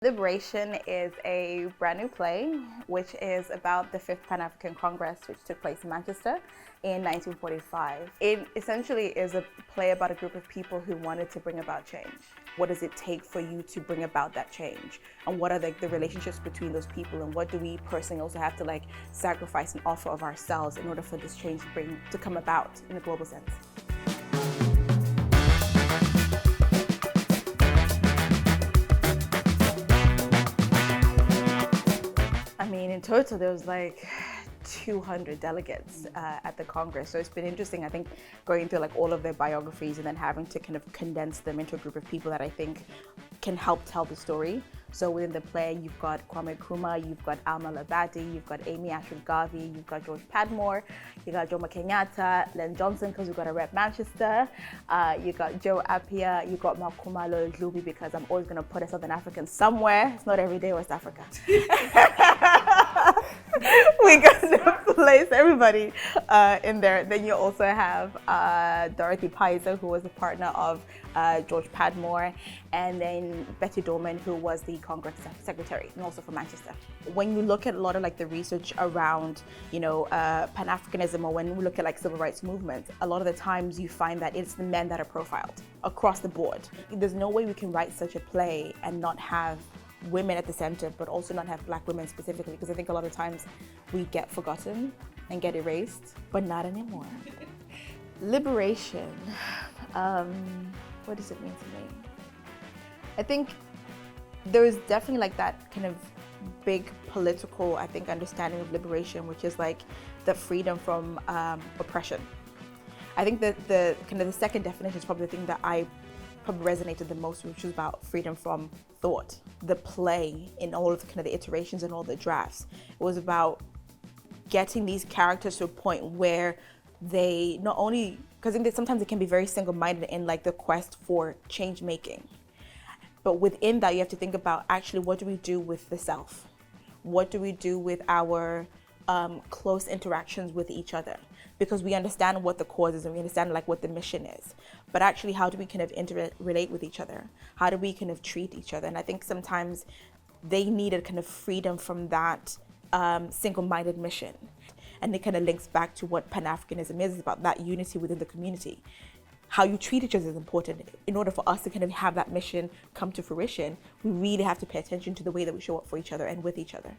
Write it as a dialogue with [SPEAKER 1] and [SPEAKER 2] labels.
[SPEAKER 1] Liberation is a brand new play, which is about the 5th Pan-African Congress, which took place in Manchester in 1945. It essentially is a play about a group of people who wanted to bring about change. What does it take for you to bring about that change? And what are the relationships between those people? And what do we personally also have to sacrifice and offer of ourselves in order for this change to come about in a global sense? In total, there was 200 delegates at the Congress. So it's been interesting, I think, going through all of their biographies and then having to kind of condense them into a group of people that I think can help tell the story. So within the play, you've got Kwame Nkrumah, you've got Alma Labadi, you've got Amy Ashford Garvey, you've got George Padmore, you've got Jomo Kenyatta, Len Johnson, because we've got a rep Manchester, you've got Joe Appiah, you've got Makumalo Dlubi, because I'm always going to put a Southern African somewhere. It's not every day West Africa. We got to place everybody in there. Then you also have Dorothy Pizer, who was a partner of George Padmore, and then Betty Dorman, who was the Congress Secretary, and also from Manchester. When you look at a lot of the research around, Pan-Africanism, or when we look at civil rights movement, a lot of the times you find that it's the men that are profiled across the board. There's no way we can write such a play and not have women at the center, but also not have Black women specifically, because I think a lot of times we get forgotten and get erased, but not anymore. Liberation, what does it mean to me? I think there is definitely that kind of big political, understanding of liberation, which is the freedom from oppression. I think that the second definition is probably the thing that I probably resonated the most, which was about freedom from thought. The play in all of the iterations and all the drafts, it was about getting these characters to a point where they not only, because I think that sometimes it can be very single-minded in the quest for change making, but within that you have to think about actually what do we do with the self? What do we do with our close interactions with each other? Because we understand what the cause is and we understand what the mission is, but actually how do we kind of interrelate with each other? How do we kind of treat each other? And I think sometimes they needed kind of freedom from that single-minded mission. And it kind of links back to what Pan-Africanism is about, that unity within the community. How you treat each other is important. In order for us to kind of have that mission come to fruition, we really have to pay attention to the way that we show up for each other and with each other.